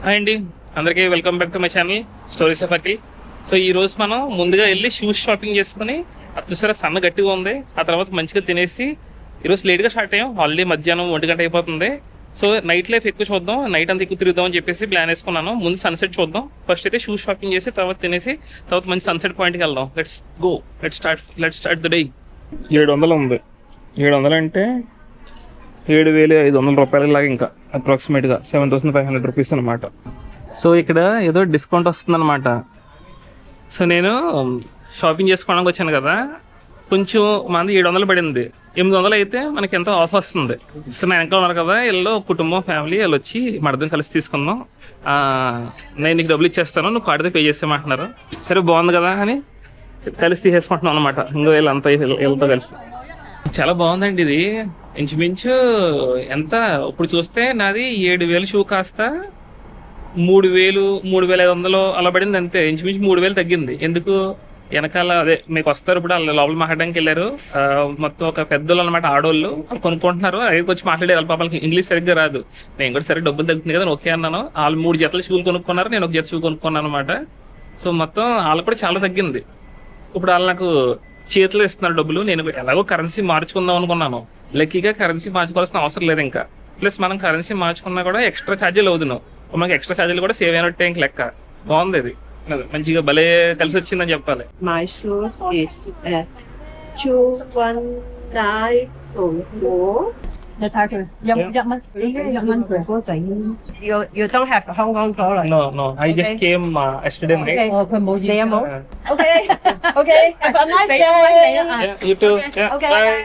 Hi అండి, అందరికీ welcome back to my channel stories of Akhil. So ఈ రోజు మనం ముందుగా వెళ్ళి షూస్ షాపింగ్ చేసుకుని, అది చూసారా సన్న గట్టిగా ఉంది. ఆ తర్వాత మంచిగా తినేసి ఈరోజు లేట్గా స్టార్ట్ అయ్యాం. ఆల్రెడీ మధ్యాహ్నం 1 గంట అయిపోతుంది. సో నైట్ లైఫ్ ఎక్కువ చూద్దాం, నైట్ అంతా ఎక్కువ తిరుగుదాం అని చెప్పేసి ప్లాన్ వేసుకున్నాను. ముందు సన్సెట్ చూద్దాం. ఫస్ట్ అయితే షూస్ షాపింగ్ చేసి తర్వాత తినేసి తర్వాత మంచి సన్సెట్ పాయింట్కి వెళ్దాం. Let's start the day. 700 ఉంది. 700 అంటే 7,500 రూపాయలకి లాగా, ఇంకా అప్రాక్సిమేట్గా 7,500 రూపీస్ అనమాట. సో ఇక్కడ ఏదో డిస్కౌంట్ వస్తుందన్నమాట. సో నేను షాపింగ్ చేసుకోవడానికి వచ్చాను కదా, కొంచెం మంది 700 పడింది. 800 అయితే మనకి ఎంతో ఆఫ్ వస్తుంది. సో నేను వెనకాల ఉన్నారు కదా, వీళ్ళు కుటుంబం ఫ్యామిలీ వాళ్ళు వచ్చి మడదం కలిసి తీసుకుందాం, నేను నీకు డబ్బులు ఇచ్చేస్తాను, నువ్వు కార్డుతో పే చేసేయమంటున్నారు. సరే బాగుంది కదా అని కలిసి తీసేసుకుంటున్నాం అనమాట. ఇంకో వీళ్ళంతా వీళ్ళతో కలిసి చాలా బాగుందండి. ఇది ఇంచుమించు ఎంత ఇప్పుడు చూస్తే నాది 7,000 షూ కాస్త 3,000, 3,500 అలా పడింది అంతే. ఇంచుమించు 3,000 తగ్గింది. ఎందుకు వెనకాల అదే మీకు వస్తారు ఇప్పుడు వాళ్ళు లోపల మాట్లాడడానికి వెళ్ళారు. మొత్తం ఒక పెద్దలు అనమాట, ఆడోళ్ళు వాళ్ళు కొనుక్కుంటున్నారు. అదే వచ్చి మాట్లాడేది పాపలకి ఇంగ్లీష్ సరిగ్గా రాదు. నేను కూడా సరే డబ్బులు తగ్గుతుంది కదా ఓకే అన్నాను. వాళ్ళు 3 జతల షూలు కొనుక్కున్నారు, నేను ఒక జత షూ కొనుక్కున్నాను అనమాట. సో మొత్తం వాళ్ళకు కూడా చాలా తగ్గింది. ఇప్పుడు వాళ్ళు నాకు చేతిలో ఇస్తున్నారు డబ్బులు. నేను ఎలాగో కరెన్సీ మార్చుకుందాం అనుకున్నాను. లక్కీగా కరెన్సీ మార్చుకోవాల్సిన అవసరం లేదు ఇంకా. ప్లస్ మనం కరెన్సీ మార్చుకున్నా కూడా ఎక్స్ట్రా ఛార్జీలు అవుతున్నాం. మనకి ఎక్స్ట్రా ఛార్జీలు కూడా సేవ్ అయినట్టే ఇంక లెక్క. బాగుంది, ఇది మంచిగా భలే కలిసి వచ్చిందని చెప్పాలి. My shoes is at 21904. You don't have Hong Kong dollar. No. I just came yesterday night. Okay. Okay. Have a nice day. Yeah, you too. Yeah, Okay. bye.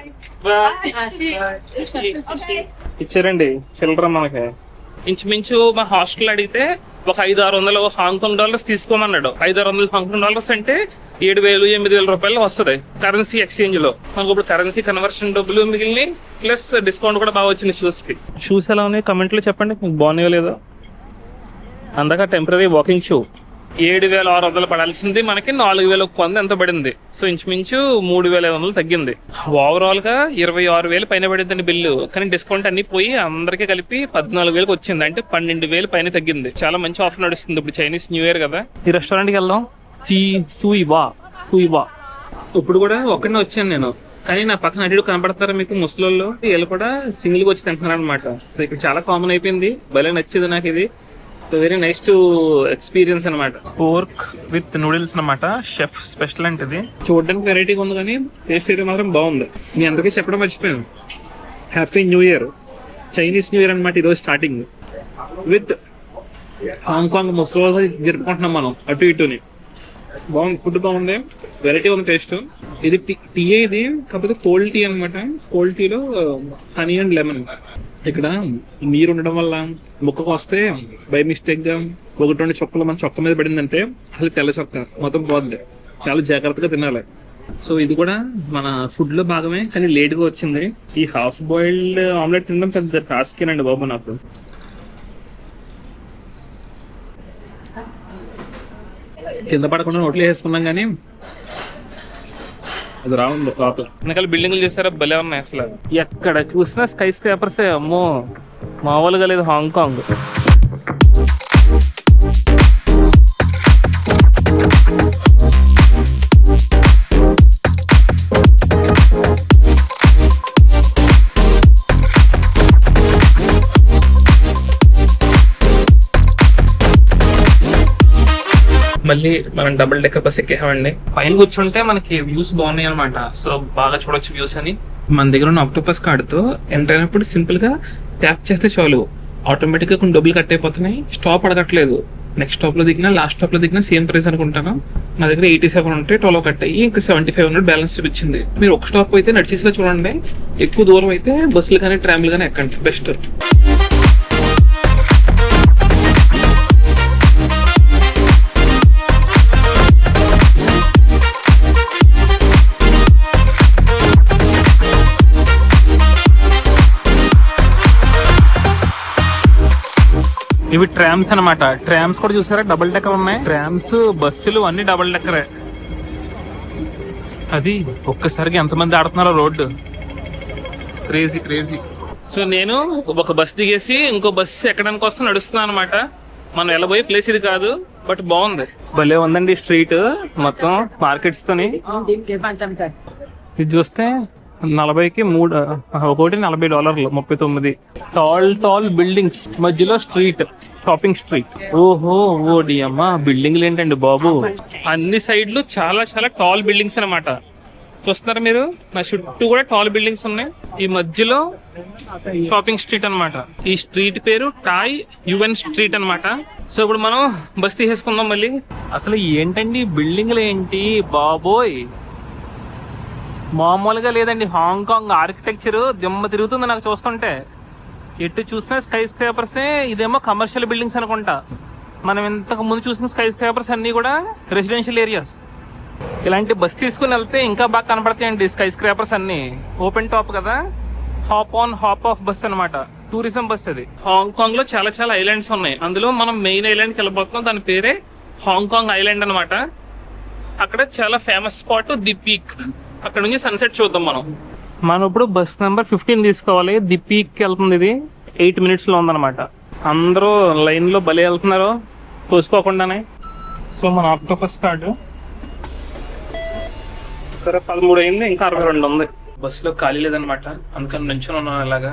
ఇచ్చారండి చిల్లర మనకి. ఇంచుమించు మా హాస్టల్ అడిగితే ఒక 500-600 హాంకాంగ్ డాలర్స్ తీసుకోమన్నాడు. 500-600 హాంకాంగ్ డాలర్స్ అంటే 7,000-8,000 రూపాయలు వస్తుంది కరెన్సీ ఎక్స్చేంజ్ లో. మనకు ఇప్పుడు కరెన్సీ కన్వర్షన్ డబ్బులు మిగిలినాయి, ప్లస్ డిస్కౌంట్ కూడా బాగా వచ్చింది షూస్ కి. షూస్ ఎలా ఉన్నాయి కమెంట్లో చెప్పండి, మీకు బాగున్నాయో లేదో. అందాక టెంపరీ వాకింగ్ షూ 7,600 పడాల్సింది మనకి 4,100 ఎంత పడింది. సో ఇంచుమించు 3,500 తగ్గింది. ఓవరాల్ గా 26,000 పైన పడిందండి బిల్లు. కానీ డిస్కౌంట్ అన్ని పోయి అందరికీ కలిపి 14,000 వచ్చింది. అంటే 12,000 పైన తగ్గింది. చాలా మంచి ఆఫర్ నడుస్తుంది ఇప్పుడు, చైనీస్ న్యూ ఇయర్ కదా. ఈ రెస్టారెంట్కి వెళ్దాం, సూయివా. ఇప్పుడు కూడా ఒక్కడనే వచ్చాను నేను, కానీ నా పక్కన అటు కనపడతారా మీకు ముసలోళ్ళు, వీళ్ళు కూడా సింగిల్ గా వచ్చి తింటున్నారు అనమాట. సో ఇక్కడ చాలా కామన్ అయిపోయింది. భలే నచ్చింది నాకు ఇది. So very nice to experience అనమాట. పోర్క్ విత్ నూడిల్స్ అనమాట, షెఫ్ స్పెషల్ అంటే ఇది. చూడడానికి వెరైటీగా ఉంది కానీ టేస్ట్ అయితే మాత్రం బాగుంది. మీ అందరికీ చెప్పడం మర్చిపోయాను, happy new year, Chinese new year అనమాట ఈరోజు స్టార్టింగ్. విత్ హాంకాంగ్ ముసలి జరుపుకుంటున్నాం మనం అటు ఇటుని. బాగుంది, ఫుడ్ బాగుంది, వెరైటీ ఉంది టేస్ట్. ఇది టీ ఇది, కాకపోతే కోల్డ్ టీ అనమాట. కోల్డ్ టీలో హనీ అండ్ లెమన్. ఇక్కడ నీరు ఉండడం వల్ల ముక్కకు వస్తే బై మిస్టేక్ గా 1-2 చొక్కలు మన చొక్క మీద పడిందంటే అసలు తెల్ల చొక్క మొత్తం పోద్ది. చాలా జాగ్రత్తగా తినాలి. సో ఇది కూడా మన ఫుడ్ లో భాగమే, కానీ లేట్ గా వచ్చింది. ఈ హాఫ్ బాయిల్డ్ ఆమ్లెట్ తినడం పెద్ద టాస్కేనండి బాబు నాకు. కింద పడకుండా నోట్లు వేసుకున్నాం కానీ అది రావుంది లోపల. వెనకాల బిల్డింగ్లు చూసారా భలే ఉన్నాయి అసలు. ఎక్కడ చూసినా స్కై స్క్రాపర్స్, అమ్మో మామూలుగా లేదు హాంకాంగ్. మళ్ళీ మనం డబుల్ డెక్కర్ బస్ ఎక్కేసామండి. పైన కూర్చుంటే మనకి వ్యూస్ బాగున్నాయి అనమాట. సో బాగా చూడొచ్చు వ్యూస్ అని. మన దగ్గర ఉన్న ఆక్టోపస్ కార్డుతో ఎంటర్ అయినప్పుడు సింపుల్ గా ట్యాప్ చేస్తే చాలు, ఆటోమేటిక్ గా కొన్ని డబ్బులు కట్ అయిపోతున్నాయి. స్టాప్ అడగట్లేదు. నెక్స్ట్ స్టాప్ లో దిగినా లాస్ట్ స్టాప్ లో దిగినా సేమ్ ప్రైస్ అనుకుంటాను. నా దగ్గర 87 ఉంటే 12 కట్ అయ్యి ఇంకా 7500 బ్యాలెన్స్ చూపించింది. మీరు ఒక స్టాప్ అయితే నడిచేసిగా చూడండి, ఎక్కువ దూరం అయితే బస్సులు కానీ ట్రామ్లు కానీ ఎక్కండి బెస్ట్. ఇవి ట్రామ్స్ అనమాట. ట్రామ్స్ కూడా చూసారా డబుల్ డెక్కర్ ఉన్నాయి. ట్రామ్స్, బస్సులు అన్ని డబుల్ డెక్కరే. అది ఒక్కసారికి ఎంతమంది ఆడుతున్నారో రోడ్డు, క్రేజీ. సో నేను ఒక బస్ దిగేసి ఇంకో బస్సు ఎక్కడానికి కోసం నడుస్తున్నాను అనమాట. మనం వెళ్ళబోయే ప్లేస్ ఇది కాదు, బట్ బాగుంది, భలే ఉందండి స్ట్రీట్ మొత్తం మార్కెట్స్ తోని. ఇది చూస్తే 40కి 3, ఒకటి $40, 39. టాల్ బిల్డింగ్స్ మధ్యలో స్ట్రీట్, షాపింగ్ స్ట్రీట్. ఓహో ఓడి అమ్మా, బిల్డింగ్లు ఏంటండి బాబు, అన్ని సైడ్లు చాలా చాలా టాల్ బిల్డింగ్స్ అన్నమాట. చూస్తున్నారు మీరు, నా చుట్టూ కూడా టాల్ బిల్డింగ్స్ ఉన్నాయి. ఈ మధ్యలో షాపింగ్ స్ట్రీట్ అన్నమాట. ఈ స్ట్రీట్ పేరు టాయ్ యువెన్ స్ట్రీట్ అన్నమాట. సో ఇప్పుడు మనం బస్ తీసేసుకుందాం మళ్ళీ. అసలు ఏంటండి బిల్డింగ్లు ఏంటి బాబోయ్, మామూలుగా లేదండి. హాంకాంగ్ ఆర్కిటెక్చర్ దిమ్మ తిరుగుతుంది నాకు చూస్తుంటే. ఎటు చూసినా స్కై స్క్రాపర్సే. ఇదేమో కమర్షియల్ బిల్డింగ్స్ అనుకుంటా. మనం ఇంతకు ముందు చూసిన స్కై స్క్రాపర్స్ అన్ని కూడా రెసిడెన్షియల్ ఏరియాస్. ఇలాంటి బస్ తీసుకుని వెళ్తే ఇంకా బాగా కనపడతాయండి స్కై స్క్రాపర్స్ అన్ని. ఓపెన్ టాప్ కదా, hop on hop of bus అన్నమాట. టూరిజం బస్ అది. హాంకాంగ్ లో చాలా చాలా ఐలాండ్స్ ఉన్నాయి. అందులో మనం మెయిన్ ఐలాండ్కి వెళ్ళబోతున్నాం. దాని పేరే హాంకాంగ్ ఐలాండ్ అన్నమాట. అక్కడ చాలా ఫేమస్ స్పాట్ ది పీక్. అక్కడ నుంచి సన్సెట్ చూద్దాం మనం ఇప్పుడు బస్ నెంబర్ 15 తీసుకోవాలి. ది పీక్ కి వెళ్తుంది. ఇది 8 minutes లో ఉందన్నమాట. అందరూ లైన్ లో బలి వెళ్తున్నారు చూసుకోకుండానే. సో మన ఆక్టోపస్ కార్డు సరే 13 అయింది, ఇంకా 62 ఉంది. బస్సులో ఖాళీ లేదనమాట, అందుకని నుంచుని ఉన్నాను ఇలాగా.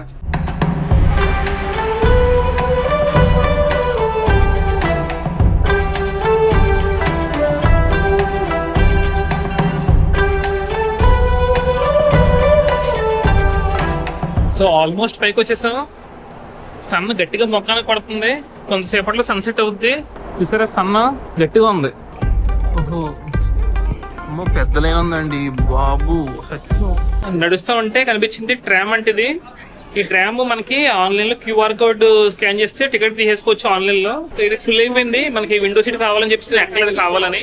సో ఆల్మోస్ట్ పైకి వచ్చేసాం. సన్ గట్టిగా మొక్కానికి పడుతుంది. కొంతసేపట్లో సన్సెట్ అవుద్ది. చూసారా సన్న గట్టిగా ఉంది. ఓహో అమ్మో, పెద్ద లైన్ ఉందండి బాబు. నడుస్తూ ఉంటే కనిపించింది ట్రామ్ అంటే ఇది. ఈ ట్రామ్ మనకి ఆన్లైన్ లో QR కోడ్ స్కాన్ చేస్తే టికెట్ తీసేసుకోవచ్చు ఆన్లైన్ లో. ఇది ఫుల్ అయిపోయింది. మనకి విండో సీట్ కావాలని చెప్పి ఎక్కలేదు కావాలని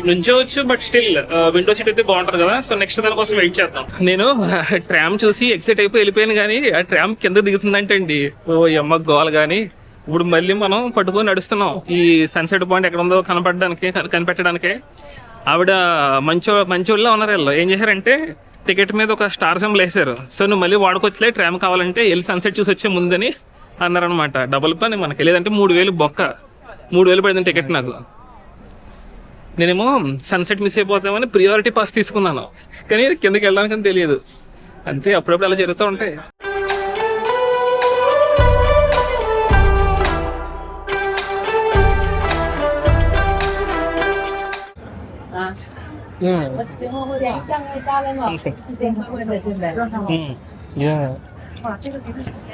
నుంచోవచ్చు, బట్ స్టిల్ విండో సీట్ అయితే బాగుంటది కదా. సో నెక్స్ట్ దానికోసం వెయిట్ చేద్దాం. నేను ట్రామ్ చూసి ఎక్సైట్ అయిపోయి వెళ్ళిపోయాను, కానీ ఆ ట్రామ్ కింద దిగుతుందంటే అండి ఓ అమ్మ గోల. కానీ ఇప్పుడు మళ్ళీ మనం పట్టుకొని నడుస్తున్నాం ఈ సన్సెట్ పాయింట్ ఎక్కడ ఉందో కనిపెట్టడానికి. ఆవిడ మంచోళ్ళ ఉన్నారు. వీళ్ళు ఏం చేశారంటే టికెట్ మీద ఒక స్టార్ సింబల్ వేశారు. సో నువ్వు మళ్ళీ వాడుకోవచ్చులే, ట్రామ్ కావాలంటే వెళ్ళి సన్సెట్ చూసి వచ్చే ముందని అన్నారనమాట. డబుల్ పని మనకి. లేదంటే 3000 బొక్క, 3000 పడింది టికెట్ నాకు. నేనేమో సన్సెట్ మిస్ అయిపోతామని ప్రియారిటీ పాస్ తీసుకున్నాను, కానీ కిందకి వెళ్ళడానికి తెలియదు. అంతే, అప్పుడప్పుడు అలా జరుగుతూ ఉంటాయి.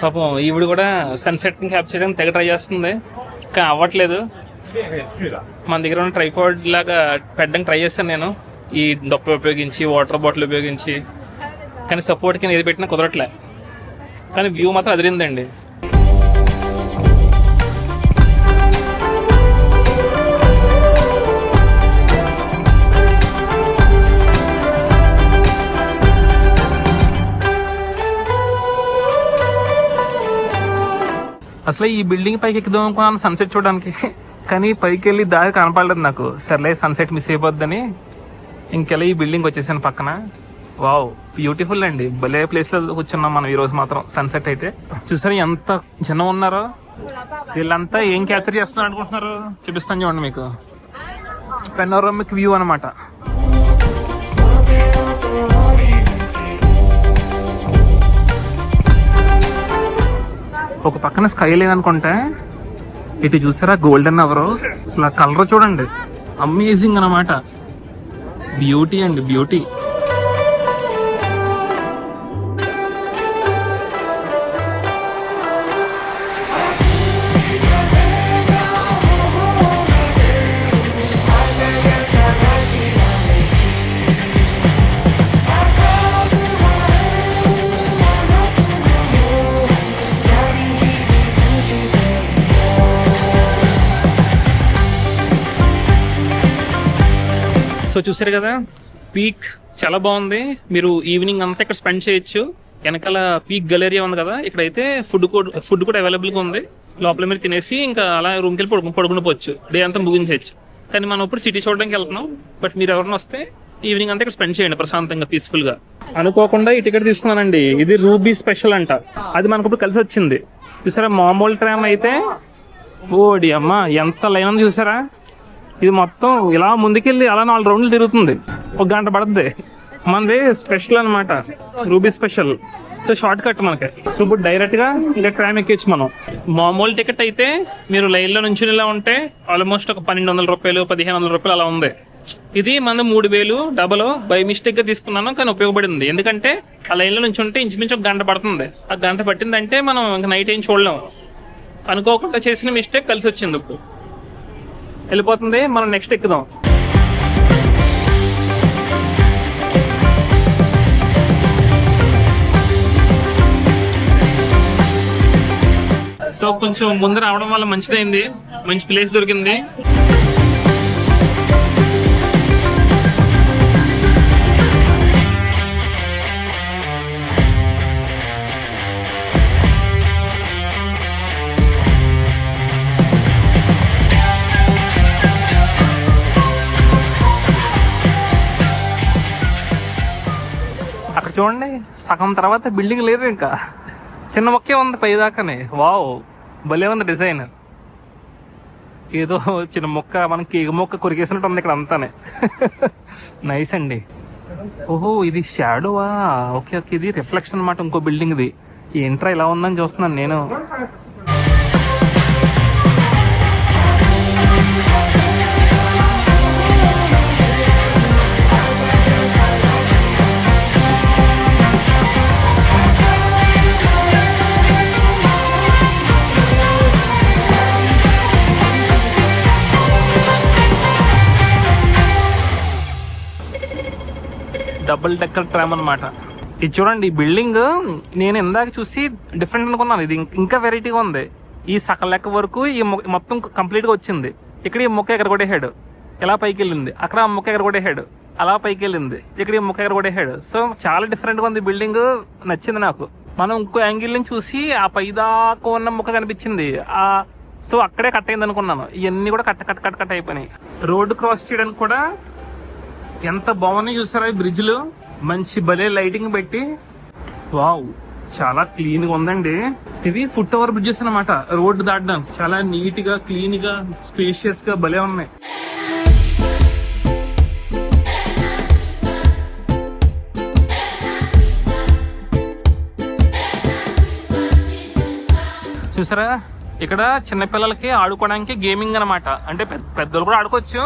పాపం ఈవిడ కూడా సన్సెట్ ని క్యాప్చర్ చేయడానికి తెగ ట్రై చేస్తుంది, కానీ అవ్వట్లేదు. మన దగ్గర ఉన్న ట్రైపాడ్ లాగా పెట్టడానికి ట్రై చేస్తాను నేను, ఈ డొప్ప ఉపయోగించి, వాటర్ బాటిల్ ఉపయోగించి, కానీ సపోర్ట్ కింద ఏది పెట్టినా కుదరట్లే. కానీ వ్యూ మాత్రం అదిరిందండి. అసలు ఈ బిల్డింగ్ పైకి ఎక్కుదాం అనుకున్నాను సన్సెట్ చూడడానికి, కానీ పైకి వెళ్ళి దారి కనపడలేదు నాకు. సర్లే సన్సెట్ మిస్ అయిపోద్దని ఇంకెలా ఈ బిల్డింగ్ వచ్చేసాను పక్కన. వావ్, బ్యూటిఫుల్ అండి. భలే ప్లేస్ లో కూర్చున్నాం మనం ఈ రోజు మాత్రం. సన్సెట్ అయితే చూసారు ఎంత జనం ఉన్నారో. వీళ్ళంతా ఏం క్యాప్చర్ చేస్తున్నారు అనుకుంటున్నారు, చూపిస్తాను చూడండి మీకు. పెనోరమిక్ వ్యూ అనమాట. ఒక పక్కన స్కై లేదనుకుంటే, ఇటు చూసారా గోల్డెన్ అవర్. అసలు ఆ కలర్ చూడండి, అమేజింగ్ అనమాట. బ్యూటీ అండి, బ్యూటీ. సో చూసారు కదా, పీక్ చాలా బాగుంది. మీరు ఈవినింగ్ అంతా ఇక్కడ స్పెండ్ చేయొచ్చు. వెనకాల పీక్ గలేరియా ఉంది కదా, ఇక్కడైతే ఫుడ్ కూడా అవైలబుల్గా ఉంది. లోపల మీరు తినేసి ఇంకా అలా రూమ్కి వెళ్ళి పడుకుని పోవచ్చు, డే అంతా ముగించవచ్చు. కానీ మనం ఇప్పుడు సిటీ చూడడానికి వెళ్తున్నాం. బట్ మీరు ఎవరైనా వస్తే ఈవినింగ్ అంతా ఇక్కడ స్పెండ్ చేయండి ప్రశాంతంగా, పీస్ఫుల్గా. అనుకోకుండా ఈ టికెట్ తీసుకున్నానండి. ఇది రూబీ స్పెషల్ అంట. అది మనకు ఇప్పుడు కలిసి వచ్చింది. చూసారా, మామూలు ట్రామ్ అయితే ఓడి అమ్మ ఎంత లైన్ ఉంది చూసారా. ఇది మొత్తం ఇలా ముందుకెళ్ళి అలా 4 రౌండ్లు తిరుగుతుంది. 1 గంట పడుతుంది. మనది స్పెషల్ అనమాట, ruby special. So short cut మనకి. సో ఇప్పుడు డైరెక్ట్ గా ఇంకా ట్రామ్ ఎక్కించు మనం. మామూలు టికెట్ అయితే మీరు లైన్ లో నుంచి ఇలా ఉంటే ఆల్మోస్ట్ ఒక 1200 రూపాయలు 1500 రూపాయలు అలా ఉంది. ఇది మన 3000 డబల్ బై మిస్టేక్ గా తీసుకున్నాను, కానీ ఉపయోగపడింది. ఎందుకంటే ఆ లైన్ లో నుంచి ఉంటే ఇంచుమించు 1 గంట పడుతుంది. ఆ గంట పట్టిందంటే మనం ఇంకా నైట్ ఏం చూడలేము. అనుకోకుండా చేసిన మిస్టేక్ కలిసి వచ్చింది. ఇప్పుడు వెళ్ళిపోతుంది, మనం నెక్స్ట్ ఎక్కుదాం. సో కొంచెం ముందు రావడం వల్ల మంచిదైంది, మంచి ప్లేస్ దొరికింది. అక్కడ చూడండి, సగం తర్వాత బిల్డింగ్ లేదు, ఇంకా చిన్న మొక్కే ఉంది పైదాకానే. వావ్, భలే ఉంది డిజైన్. ఏదో చిన్న మొక్క, మనకి ఈగ మొక్క కొరికేసినట్టు ఉంది ఇక్కడ అంతానే. నైస్ అండి. ఓహో, ఇది షాడోవా? ఓకే ఓకే, ఇది రిఫ్లెక్షన్ అనమాట ఇంకో బిల్డింగ్ ది. ఏంట్రా ఇలా ఉందని చూస్తున్నాను నేను. డబుల్ డెక్కర్ ట్రామ్ అనమాట ఇది. చూడండి, ఈ బిల్డింగ్ నేను ఇందాక చూసి డిఫరెంట్ అనుకున్నాను, ఇది ఇంకా వెరైటీగా ఉంది. ఈ సకల లెక్క వరకు ఈ మొత్తం కంప్లీట్ గా వచ్చింది. ఇక్కడ ఈ మొక్క ఎక్కడ కొట్టేసాడు, ఇలా పైకి వెళ్ళింది. అక్కడ ఆ మొక్క ఎక్కడ కొట్టేసాడు, అలా పైకి వెళ్ళింది. ఇక్కడ ఈ మొక్క ఎక్కడ కొట్టేసాడు. సో చాలా డిఫరెంట్ గా ఉంది బిల్డింగ్, నచ్చింది నాకు. మనం ఇంకో యాంగిల్ నుంచి చూసి ఆ పైదాకా ఉన్న మొక్క కనిపించింది. సో అక్కడే కట్ అయింది అనుకున్నాను. ఇవన్నీ కూడా కట్ అయిపోయినాయి. రోడ్డు క్రాస్ చేయడానికి కూడా ఎంత బాగున్నాయి చూసారా ఈ బ్రిడ్జ్లు. మంచి భలే లైటింగ్ పెట్టి, వావ్, చాలా క్లీన్ గా ఉందండి. ఇవి ఫుట్ ఓవర్ బ్రిడ్జెస్ అనమాట. రోడ్డు దాటడానికి చాలా నీట్ గా, క్లీన్ గా, స్పేషియస్ గా భలే ఉన్నాయి. చూసారా, ఇక్కడ చిన్నపిల్లలకి ఆడుకోవడానికి గేమింగ్ అనమాట. అంటే పెద్దలు కూడా ఆడుకోవచ్చు.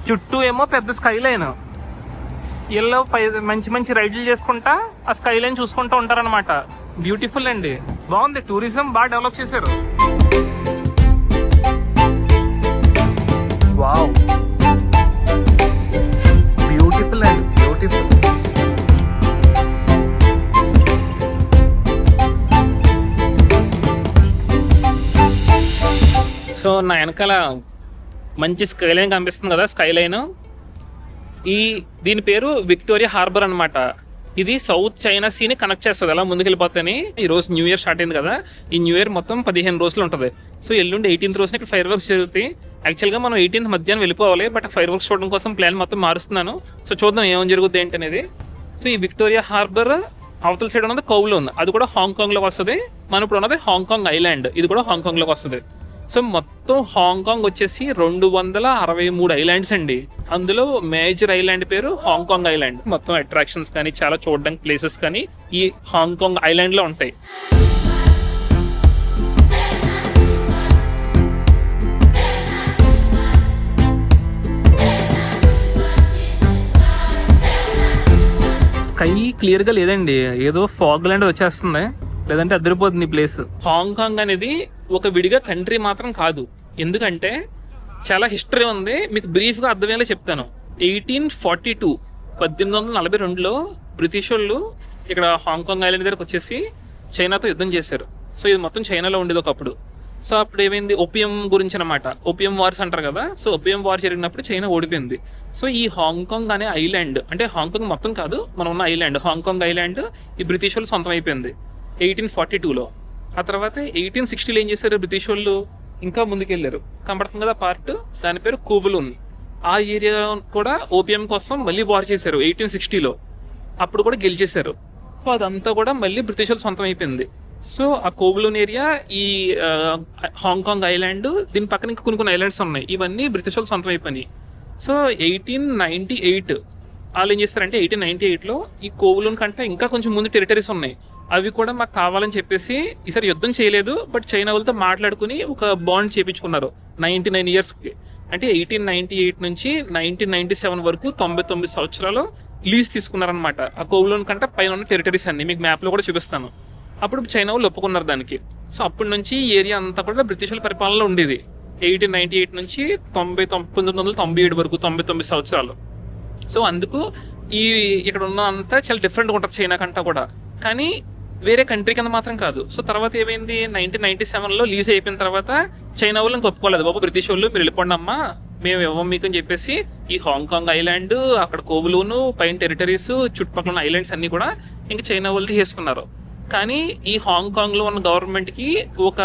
చుట్టూ ఏమో పెద్ద స్కై లైన్, వీళ్ళు మంచి మంచి రైడ్లు చేసుకుంటా ఆ స్కై లైన్ చూసుకుంటూ ఉంటారనమాట. బ్యూటిఫుల్ అండి, బాగుంది. టూరిజం బాగా డెవలప్ చేశారు. వావ్, బ్యూటిఫుల్ అండి, బ్యూటిఫుల్. సో నా వెనకాల మంచి స్కై లైన్ కనిపిస్తుంది కదా, స్కై లైన్. దీని పేరు విక్టోరియా హార్బర్ అనమాట. ఇది సౌత్ చైనా సీని కనెక్ట్ చేస్తుంది. అలా ముందుకెళ్ళిపోతాని. ఈ రోజు న్యూ ఇయర్ స్టార్ట్ అయింది కదా, ఈ న్యూ ఇయర్ మొత్తం 15 రోజులు ఉంటుంది. సో ఎల్లుండి 18th రోజున ఇక్కడ ఫైర్ వర్క్స్ జరుగుతాయి. యాక్చువల్గా మనం 18th మధ్యాహ్నం వెళ్ళిపోవాలి, బట్ ఫైర్ వర్క్స్ చూడడం కోసం ప్లాన్ మొత్తం మారుస్తున్నాను. సో చూద్దాం ఏమేమి జరుగుతుంది ఏంటి అనేది. సో ఈ విక్టోరియా హార్బర్ అవతల సైడ్ ఉన్నది కౌలో ఉంది, అది కూడా హాంకాంగ్లోకి వస్తుంది. మనం ఇప్పుడు ఉన్నది హాంకాంగ్ ఐలాండ్, ఇది కూడా హాంకాంగ్లోకి వస్తుంది. సో మొత్తం హాంకాంగ్ వచ్చేసి 263 ఐలాండ్స్ అండి. అందులో మేజర్ ఐలాండ్ పేరు హాంకాంగ్ ఐలాండ్. మొత్తం అట్రాక్షన్స్ కానీ చాలా చూడడానికి ప్లేసెస్ కానీ ఈ హాంకాంగ్ ఐలాండ్ లో ఉంటాయి. స్కై క్లియర్ గా లేదండి, ఏదో ఫాగ్ లాంటి వచ్చేస్తుంది, లేదంటే అదిరిపోతుంది ఈ ప్లేస్. హాంకాంగ్ అనేది ఒక విడిగా కంట్రీ మాత్రం కాదు, ఎందుకంటే చాలా హిస్టరీ ఉంది. మీకు బ్రీఫ్ గా అర్థమయ్యేలా చెప్తాను. 1842 1842లో బ్రిటిష్ వాళ్ళు ఇక్కడ హాంకాంగ్ ఐలాండ్ దగ్గరకు వచ్చేసి చైనాతో యుద్ధం చేశారు. సో ఇది మొత్తం చైనాలో ఉండేది ఒకప్పుడు. సో అప్పుడు ఏమైంది, ఓపియం గురించి అనమాట. ఓపియం వార్స్ అంటారు కదా. సో ఓపియం వార్ జరిగినప్పుడు చైనా ఓడిపోయింది. సో ఈ హాంకాంగ్ అనే ఐలాండ్, అంటే హాంకాంగ్ మొత్తం కాదు, మనం ఉన్న ఐలాండ్ హాంకాంగ్ ఐలాండ్ ఈ బ్రిటిష్ వాళ్ళు సొంతం అయిపోయింది 1842లో. ఆ తర్వాత 1860లో ఏం చేశారు బ్రిటిష్ వాళ్ళు, ఇంకా ముందుకెళ్ళారు. కనబడుతుంది కదా పార్ట్, దాని పేరు కూబులూన్. ఆ ఏరియా కూడా ఓపియం కోసం మళ్ళీ వార్ చేశారు 1860లో. అప్పుడు కూడా గెలిచేశారు. సో అదంతా కూడా మళ్ళీ బ్రిటిష్ వాళ్ళు సొంతం అయిపోయింది. సో ఆ కోవ్లూన్ ఏరియా, ఈ హాంకాంగ్ ఐలాండ్, దీని పక్కన ఇంకా కొన్ని ఐలాండ్స్ ఉన్నాయి. ఇవన్నీ బ్రిటిష్ వాళ్ళు సొంతం అయిపోయినాయి. సో 1898 వాళ్ళు ఏం చేస్తారంటే 1898లో ఈ కోవ్లూన్ కంటే ఇంకా కొంచెం ముందు టెరిటరీస్ ఉన్నాయి, అవి కూడా మాకు కావాలని చెప్పేసి ఈసారి యుద్ధం చేయలేదు, బట్ చైనా వాళ్ళతో మాట్లాడుకుని ఒక బాండ్ చేయించుకున్నారు 99 ఇయర్స్కి. అంటే 1898 నుంచి 1997 వరకు 99 సంవత్సరాలు లీజ్ తీసుకున్నారనమాట ఆ కోవ్లూన్ కంటే పైన ఉన్న టెరిటరీస్ అన్ని. మీకు మ్యాప్లో కూడా చూపిస్తాను. అప్పుడు చైనా వాళ్ళు ఒప్పుకున్నారు దానికి. సో అప్పటి నుంచి ఈ ఏరియా అంతా కూడా బ్రిటిష్ వాళ్ళ పరిపాలనలో ఉండేది 1898 నుంచి 1997 వరకు 99 సంవత్సరాలు. సో అందుకు ఈ ఇక్కడ ఉన్న అంతా చాలా డిఫరెంట్గా ఉంటుంది చైనా కంటా కూడా, కానీ వేరే కంట్రీ కింద మాత్రం కాదు. సో తర్వాత ఏమైంది, 1997లో లీజ్ అయిపోయిన తర్వాత చైనా వాళ్ళు ఇంక ఒప్పుకోలేదు. బాబు బ్రిటిష్ వాళ్ళు మీరు వెళ్ళిపోండి అమ్మా, మేము ఇవ్వం మీకు అని చెప్పేసి ఈ హాంకాంగ్ ఐలాండ్, అక్కడ కోవ్లూను, పైన టెరిటరీస్, చుట్టుపక్కల ఉన్న ఐలాండ్స్ అన్ని కూడా ఇంకా చైనా వాళ్ళు తీసుకున్నారు. కానీ ఈ హాంకాంగ్లో ఉన్న గవర్నమెంట్కి ఒక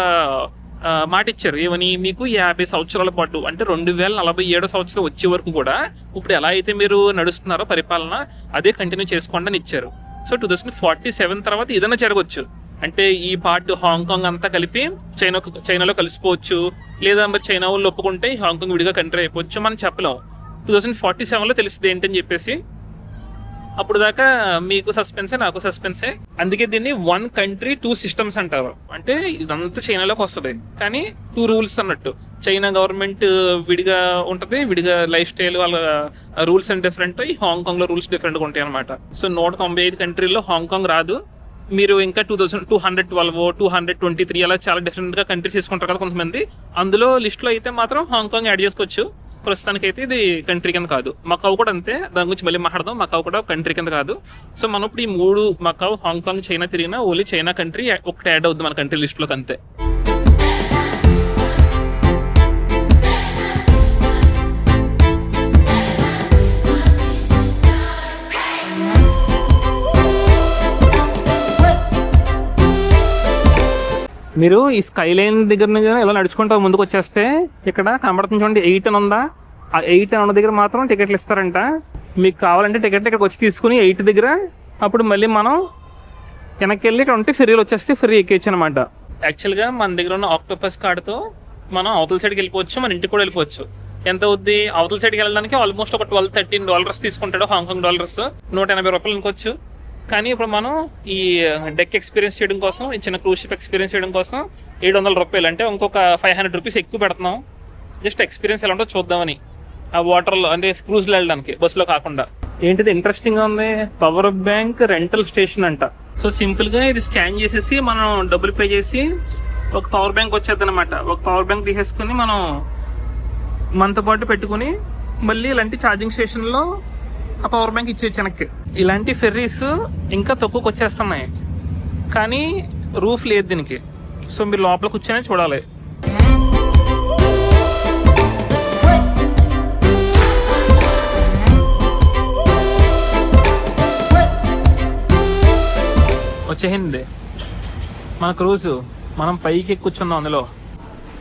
మాట ఇచ్చారు, ఏమని, మీకు 50 సంవత్సరాల పాటు అంటే 2047 సంవత్సరం వచ్చే వరకు కూడా ఇప్పుడు ఎలా అయితే మీరు నడుస్తున్నారో పరిపాలన అదే కంటిన్యూ చేసుకోండి అని ఇచ్చారు. సో 2047 తర్వాత ఏదైనా జరగవచ్చు, అంటే ఈ పార్ట్ హాంకాంగ్ అంతా కలిపి చైనాలో కలిసిపోవచ్చు, లేదా మరి చైనా వాళ్ళు ఒప్పుకుంటే హాంకాంగ్ విడిగా కంట్రీ అయిపోవచ్చు, మనం చెప్పలేం. 2047లో తెలిసింది ఏంటని చెప్పేసి. అప్పుడు దాకా మీకు సస్పెన్సే, నాకు సస్పెన్సే. అందుకే దీన్ని 1 కంట్రీ 2 సిస్టమ్స్ అంటారు. అంటే ఇదంతా చైనాలోకి వస్తుంది, కానీ 2 రూల్స్ అన్నట్టు. చైనా గవర్నమెంట్ విడిగా ఉంటుంది, విడిగా లైఫ్ స్టైల్, వాళ్ళ రూల్స్ అండ్ డిఫరెంట్, ఈ హాంకాంగ్లో రూల్స్ డిఫరెంట్గా ఉంటాయి అనమాట. సో 195 కంట్రీల్లో హాంకాంగ్ రాదు. మీరు ఇంకా 2212, 223 అలా చాలా డిఫరెంట్గా కంట్రీస్ తీసుకుంటారు కదా కొంతమంది, అందులో లిస్ట్లో అయితే మాత్రం హాంకాంగ్ యాడ్ చేసుకోవచ్చు. ప్రస్తుతానికి అయితే ఇది కంట్రీ కింద కాదు. మకావ్ కూడా అంతే, దాని గురించి మళ్ళీ మాట్లాడదాం. మకావ్ కూడా కంట్రీ కింద కాదు. సో మనం ఇప్పుడు ఈ 3 మకావ్, హాంకాంగ్, చైనా తిరిగినా ఓన్లీ చైనా కంట్రీ ఒకటి యాడ్ అవుతుంది మన కంట్రీ లిస్ట్లోకి, అంతే. మీరు ఈ స్కై లైన్ దగ్గర నుంచి ఇలా నడుచుకుంటూ ముందుకు వచ్చేస్తే ఇక్కడ కనబడుతుంది చూడండి 8 అని ఉందా, ఆ 8 అని ఉన్న దగ్గర మాత్రం టికెట్లు ఇస్తారంట. మీకు కావాలంటే టికెట్ ఇక్కడికి వచ్చి తీసుకుని 8 దగ్గర, అప్పుడు మళ్ళీ మనం వెనక్కి వెళ్ళి ఇక్కడ ఉంటే ఫెరీలు వచ్చేస్తే ఫెరీ ఎక్కేయచ్చు అనమాట. యాక్చువల్గా మన దగ్గర ఉన్న ఆక్టోపస్ కార్డుతో మనం అవతల సైడ్కి వెళ్ళిపోవచ్చు, మన ఇంటికి కూడా వెళ్ళిపోవచ్చు. ఎంత అవుద్ది, అవతల సైడ్కి వెళ్ళడానికి ఆల్మోస్ట్ ఒక $12-13 తీసుకుంటాడు హాంకాంగ్ డాలర్స్, $180 అనుకోవచ్చు. కానీ ఇప్పుడు మనం ఈ డెక్ ఎక్స్పీరియన్స్ చేయడం కోసం, ఈ చిన్న క్రూజ్ షిప్ ఎక్స్పీరియన్స్ చేయడం కోసం $700, అంటే ఇంకొక $500 ఎక్కువ పెడుతున్నాం. జస్ట్ ఎక్స్పీరియన్స్ ఎలా ఉంటుందో చూద్దామని, ఆ వాటర్లో అంటే క్రూజ్లో వెళ్ళడానికి, బస్సులో కాకుండా. ఏంటిది ఇంట్రెస్టింగ్గా ఉంది, పవర్ బ్యాంక్ రెంటల్ స్టేషన్ అంట. సో సింపుల్గా ఇది స్కాన్ చేసేసి మనం డబ్బులు పే చేసి ఒక పవర్ బ్యాంక్ వచ్చేది అనమాట. ఒక పవర్ బ్యాంక్ తీసేసుకుని మనం మనతో పాటు పెట్టుకుని మళ్ళీ ఇలాంటి ఛార్జింగ్ స్టేషన్లో ఆ పవర్ బ్యాంక్ ఇచ్చేయచ్చు వెనక్కి. ఇలాంటి ఫెర్రీస్ ఇంకా తక్కువకి వచ్చేస్తున్నాయి, కానీ రూఫ్ లేదు దీనికి. సో మీరు లోపల కూర్చొని చూడాలి. వచ్చేసింది మన క్రూజ్, మనం పైకి కూర్చున్నాం అందులో.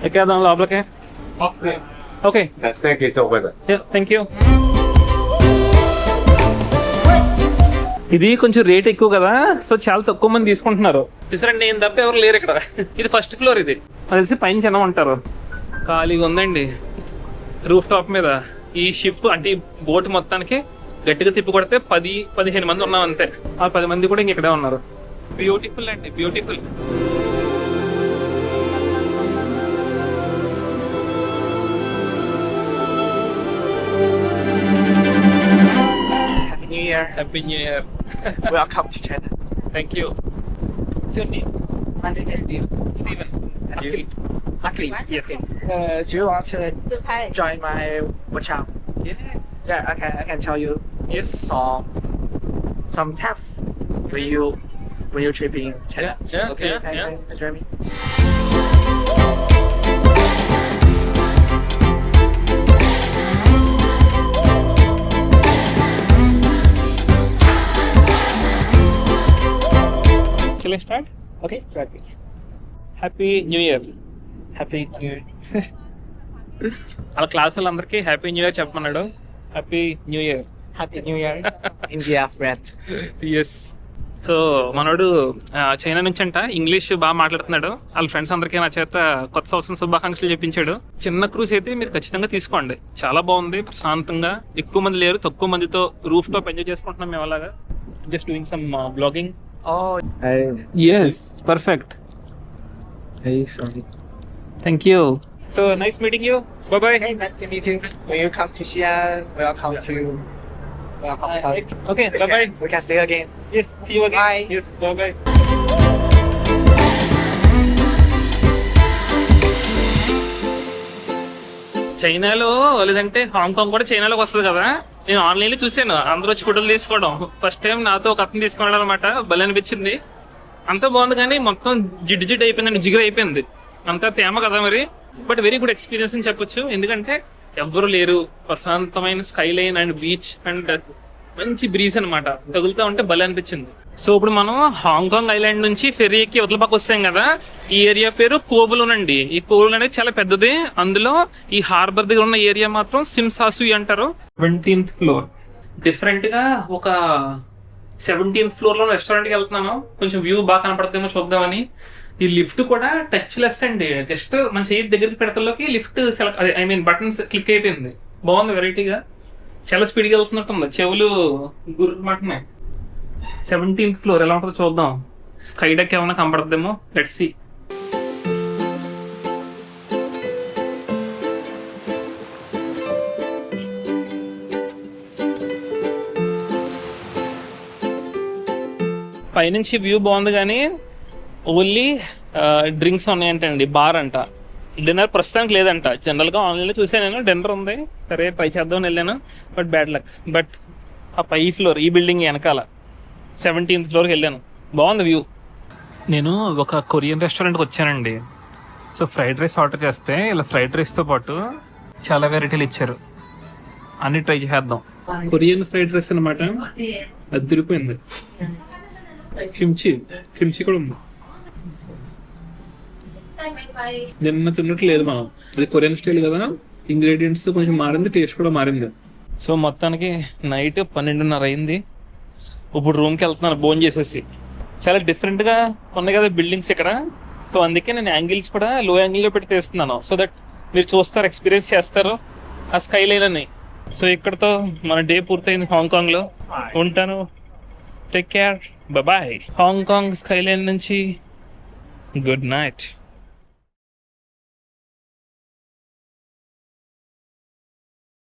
ఎక్కేద్దాం లోపలికి. Okay, thank you. ఇది కొంచెం రేట్ ఎక్కువ కదా, సో చాలా తక్కువ మంది తీసుకుంటున్నారు. చూసారండి, నేను తప్ప ఎవరు లేరు ఇక్కడ. ఇది ఫస్ట్ ఫ్లోర్, ఇది అది తెలిసి పైన చిన్న ఉంటారు. ఖాళీగా ఉందండి రూఫ్ టాప్ మీద. ఈ షిప్ అంటే ఈ బోట్ మొత్తానికి గట్టిగా తిప్పి కొడితే 10-15 మంది ఉన్నాం అంతే. ఆ 10 మంది కూడా ఇక్కడే ఉన్నారు. బ్యూటిఫుల్ అండి, beautiful. New Year. Happy New Year. Welcome to China. Thank you. What's your name? My name is Neil. Steven. Luckily. Luckily. Yes. Do you want to join my workshop? Yeah. Yeah, I can tell you Yes. some tips when you're tripping China. Yeah, Okay, yeah, yeah. can join me. Shall I start? Okay, ready. Happy New Year. Happy New Year. వాళ్ళ class వాళ్ళందరికీ happy new year చెప్పమన్నాడు. Happy new year. Happy New Year. India friend. Yes. So మనోడు China నుంచి అంట English బాగా మాట్లాడుతున్నాడు. వాళ్ళ friends అందరికీ నా చేత కొత్త సంవత్సరం శుభాకాంక్షలు చెప్పించాడు. చిన్న క్రూజ్ అయితే మీరు ఖచ్చితంగా తీసుకోండి, చాలా బాగుంది, ప్రశాంతంగా, ఎక్కువ మంది లేరు, తక్కువ మందితో రూఫ్ టాప్ ఎంజాయ్ చేసుకుంటున్నాం మేము అలాగా. Just doing some blogging. Oh, yes perfect, sorry. Thank you. So nice meeting you. Bye bye. Hey, nice to meet you. When you come to Xi'an, welcome to. Okay by by. We can see you again. Yes, see you again. Bye. Yes, bye bye. చైనాలో లేదంటే Hong Kong కూడా చైనాలోకి వస్తుంది కదా. నేను online లో చూసాను అందరూ వచ్చి ఫోటోలు తీసుకోవడం. ఫస్ట్ టైం నాతో ఒక అతను తీసుకున్నాడు అనమాట. భలే అనిపించింది, అంతా బాగుంది కానీ మొత్తం జిడ్డు అయిపోయిందండి, జిగురు అయిపోయింది, అంతా తేమ కదా మరి. బట్ వెరీ గుడ్ ఎక్స్పీరియన్స్ అని చెప్పొచ్చు, ఎందుకంటే ఎవ్వరు లేరు, ప్రశాంతమైన sky line and beach and మంచి బ్రీజ్ అనమాట, తగులుతా ఉంటే భలే అనిపించింది. సో ఇప్పుడు మనం హాంకాంగ్ ఐలాండ్ నుంచి ఫెర్రీ ఎక్కి వదల పక్క వస్తాం కదా. ఈ ఏరియా పేరు కోబులూన్ అండి. ఈ కోబులూన్ అనేది చాలా పెద్దది. అందులో ఈ హార్బర్ దగ్గర ఉన్న ఏరియా మాత్రం సిమ్సాసుయి అంటారు. 17th floor. డిఫరెంట్ గా ఒక 17th ఫ్లోర్ లో రెస్టారెంట్ కి వెళ్తున్నాను, కొంచెం వ్యూ బాగా కనపడుతుందేమో చూద్దామని. ఈ లిఫ్ట్ కూడా టచ్ లెస్ అండి, జస్ట్ మన చేతి దగ్గరికి పెడతలోకి lift I mean buttons click అయిపోయింది. బాగుంది, వెరైటీగా, చాలా స్పీడ్గా వెళ్తున్నట్టుంది, చెవులు గుర్రమంటున్నాయి. 17th ఫ్లోర్ ఎలా ఉంటుందో చూద్దాం. స్కై డెక్ ఏమైనా కనపడుతుందేమో, లెట్స్ సీ. పైనుంచి వ్యూ బాగుంది కానీ ఓన్లీ డ్రింక్స్ ఉన్నాయంటండి, బార్ అంట. డిన్నర్ ప్రస్తుతానికి లేదంట. జనరల్గా ఆన్లైన్లో చూసాను నేను, డిన్నర్ ఉంది, సరే ట్రై చేద్దామని వెళ్ళాను, బట్ బ్యాడ్ లక్. బట్ ఆ పై ఫ్లోర్, ఈ బిల్డింగ్ వెనకాల 17th ఫ్లోర్కి వెళ్ళాను, బాగుంది వ్యూ. నేను ఒక కొరియన్ రెస్టారెంట్కి వచ్చానండి. సో ఫ్రైడ్ రైస్ ఆర్డర్ చేస్తే ఇలా ఫ్రైడ్ రైస్తో పాటు చాలా వెరైటీలు ఇచ్చారు, అన్ని ట్రై చేద్దాం. కొరియన్ ఫ్రైడ్ రైస్ అనమాట, అదిరిపోయింది. కిమ్చి కూడా ఉంది. నిన్న తిన్నట్టు లేదు మనం, అది కొరియన్ స్టైల్ కదా, ఇంగ్రీడియంట్స్ కొంచెం మారింది, టేస్ట్ కూడా మారింది. సో మొత్తానికి నైట్ 12:30 అయింది. ఇప్పుడు రూమ్కి వెళ్తున్నాను భోజనం చేసేసి. చాలా డిఫరెంట్గా ఉన్నాయి కదా బిల్డింగ్స్ ఇక్కడ, సో అందుకే నేను యాంగిల్స్ కూడా లో యాంగిల్లో పెట్టి తీస్తున్నాను, సో దట్ మీరు చూస్తారు, ఎక్స్పీరియన్స్ చేస్తారు ఆ స్కై లైన్ అని. సో ఇక్కడతో మన డే పూర్తయింది హాంకాంగ్లో. ఉంటాను, take care, bye. Hong Kong skyline నుంచి గుడ్ నైట్.